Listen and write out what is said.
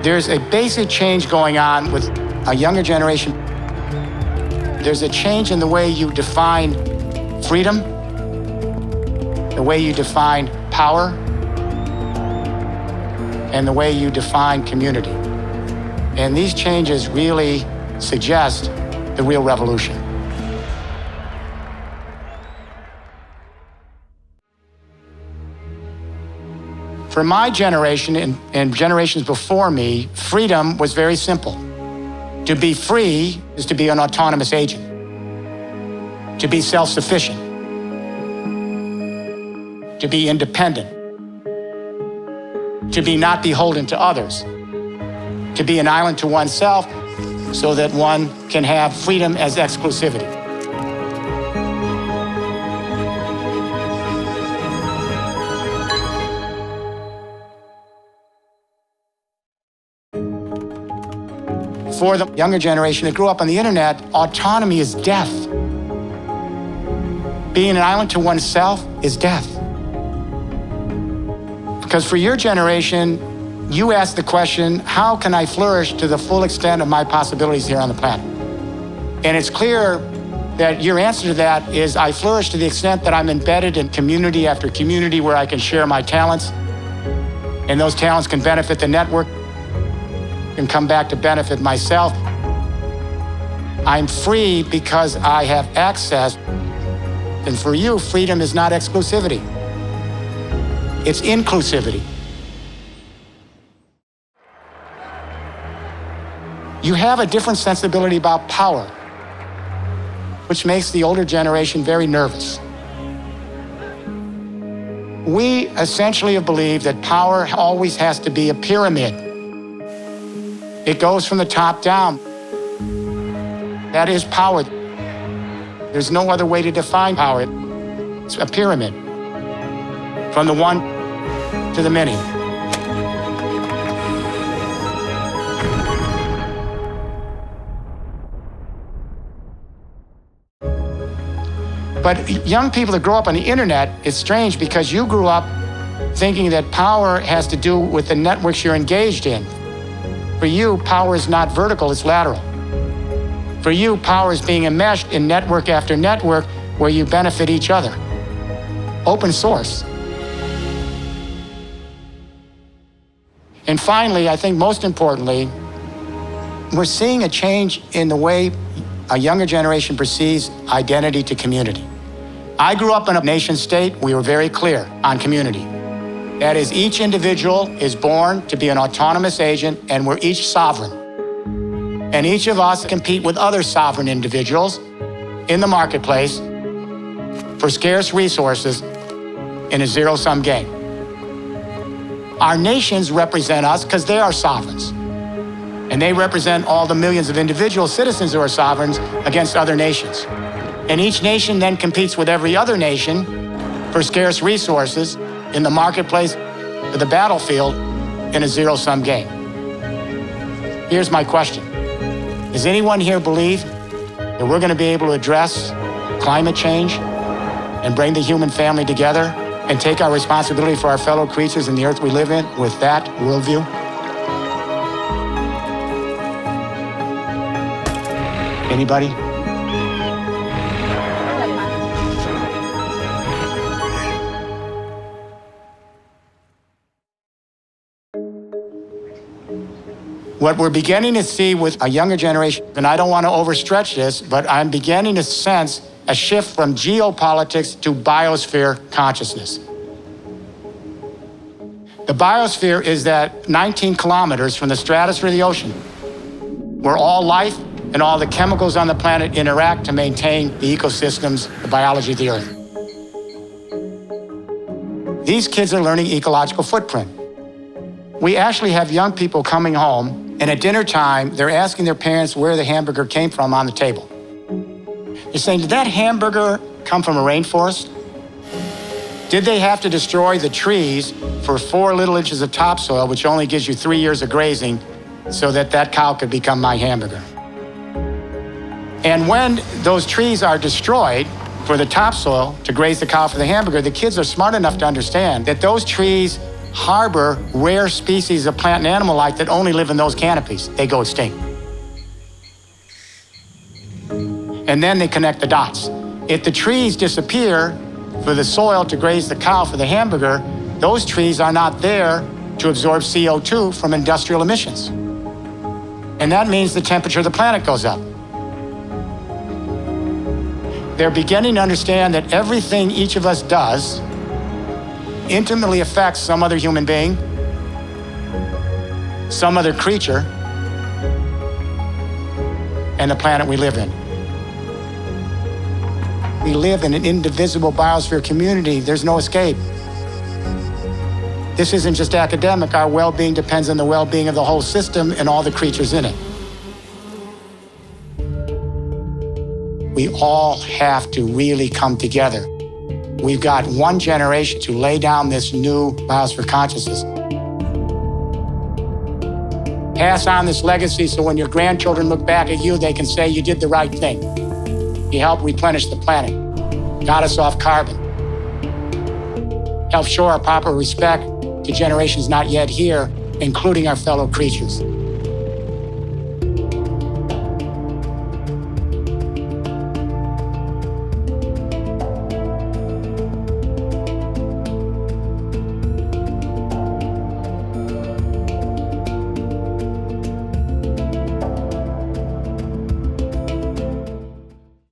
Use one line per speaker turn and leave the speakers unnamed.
There's a basic change going on with a younger generation. There's a change in the way you define freedom, the way you define power, and the way you define community. And these changes really suggest the real revolution. For my generation and generations before me, freedom was very simple. To be free is to be an autonomous agent, to be self-sufficient, to be independent, to be not beholden to others, to be an island to oneself so that one can have freedom as exclusivity. For the younger generation that grew up on the internet, autonomy is death. Being an island to oneself is death. Because for your generation, you ask the question, how can I flourish to the full extent of my possibilities here on the planet? And it's clear that your answer to that is, I flourish to the extent that I'm embedded in community after community where I can share my talents, and those talents can benefit the network and come back to benefit myself. I'm free because I have access. And for you, freedom is not exclusivity. It's inclusivity. You have a different sensibility about power, which makes the older generation very nervous. We essentially have believed that power always has to be a pyramid. It goes from the top down. That is power. There's no other way to define power. It's a pyramid, from the one to the many. But young people that grow up on the internet, it's strange because you grew up thinking that power has to do with the networks you're engaged in. For you, power is not vertical, it's lateral. For you, power is being enmeshed in network after network where you benefit each other. Open source. And finally, I think most importantly, we're seeing a change in the way a younger generation perceives identity to community. I grew up in a nation state. We were very clear on community. That is, each individual is born to be an autonomous agent, and we're each sovereign. And each of us compete with other sovereign individuals in the marketplace for scarce resources in a zero-sum game. Our nations represent us because they are sovereigns. And they represent all the millions of individual citizens who are sovereigns against other nations. And each nation then competes with every other nation for scarce resources in the marketplace, or the battlefield, in a zero-sum game. Here's my question. Does anyone here believe that we're going to be able to address climate change and bring the human family together and take our responsibility for our fellow creatures and the earth we live in with that worldview? Anybody? What we're beginning to see with a younger generation, and I don't want to overstretch this, but I'm beginning to sense a shift from geopolitics to biosphere consciousness. The biosphere is that 19 kilometers from the stratosphere to the ocean, where all life and all the chemicals on the planet interact to maintain the ecosystems, the biology of the earth. These kids are learning ecological footprint. We actually have young people coming home, and at dinner time, they're asking their parents where the hamburger came from on the table. They're saying, did that hamburger come from a rainforest? Did they have to destroy the trees for 4 little inches of topsoil, which only gives you 3 years of grazing, so that that cow could become my hamburger? And when those trees are destroyed for the topsoil to graze the cow for the hamburger, the kids are smart enough to understand that those trees harbor rare species of plant and animal life that only live in those canopies. They go extinct. And then they connect the dots. If the trees disappear for the soil to graze the cow for the hamburger, those trees are not there to absorb CO2 from industrial emissions. And that means the temperature of the planet goes up. They're beginning to understand that everything each of us does intimately affects some other human being, some other creature, and the planet we live in. We live in an indivisible biosphere community. There's no escape. This isn't just academic. Our well-being depends on the well-being of the whole system and all the creatures in it. We all have to really come together. We've got one generation to lay down this new biosphere consciousness. Pass on this legacy so when your grandchildren look back at you, they can say you did the right thing. You helped replenish the planet, got us off carbon, helped show our proper respect to generations not yet here, including our fellow creatures.